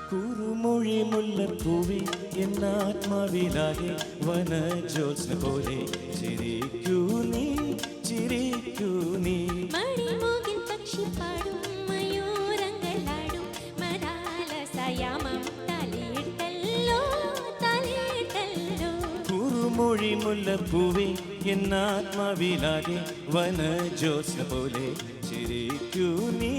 കുറുമൊഴി മുല്ലപ്പൂവി എന്നാത്മാവിലാകെ വനജോത്സ്ന പോലെ ചിരിക്കൂ നീ ചിരിക്കൂ നീ. മണിമൂകിൽ പക്ഷി പാടും മയൂരങ്ങളാടും മരാലസയാമം തലയിട്ടല്ലോ തലയിട്ടല്ലോ. കുറുമൊഴി മുല്ലപ്പൂവി എന്നാത്മാവിലാകെ വനജോത്സ്ന പോലെ ചിരിക്കൂ നീ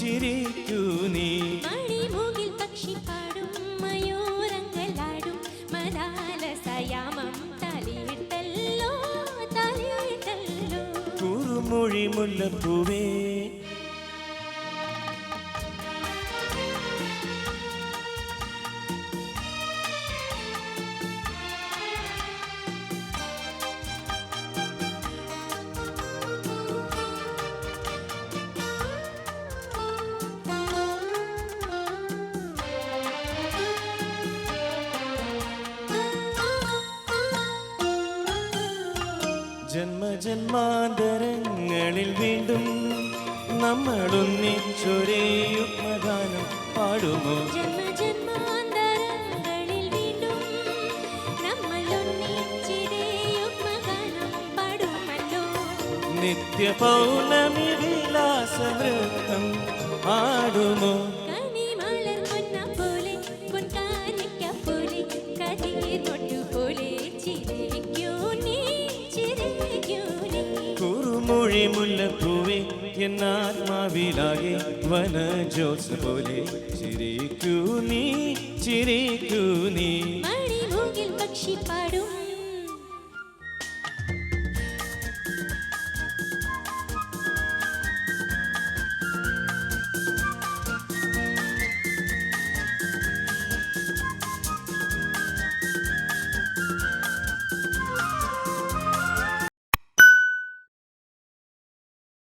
ചിരിക്കൂ നീ. മണിമൂകിൽ പക്ഷി പാടും മയൂരങ്ങളാടും മരാലസയാമം തലയിട്ടല്ലോ തലയിട്ടല്ലോ. കുറുമൊഴി മുല്ലപ്പൂവേ ജന്മജന്മാന്തരങ്ങളിൽ വീണ്ടും നമ്മളൊന്നിച്ചൊരേ യുഗ്മഗാനം പാടുമോ? ജന്മജന്മാന്തരങ്ങളിൽ വീണ്ടും നമ്മൾ ഒന്നിച്ചിതേ യുഗ്മഗാനം പാടുമല്ലോ. നിത്യ പൗർണമി വിലാസ നൃത്തം ആടുമോ? കണിമലർ പൊന്ന പോലെ പൊൻകാരിക്ക പോലെ കതിർ മൊട്ടു പോലെ ചിരിക്കൂ നീ ചിരിക്കൂ നീ. കുറുമൊഴി മുല്ലപ്പൂവേ എന്നാത്മാവിലാകെ വനജോത്സ്ന പോലെ ചിരിക്കൂ നീ ചിരിക്കൂ നീ. മണിമൂകിൽ പക്ഷി പാടും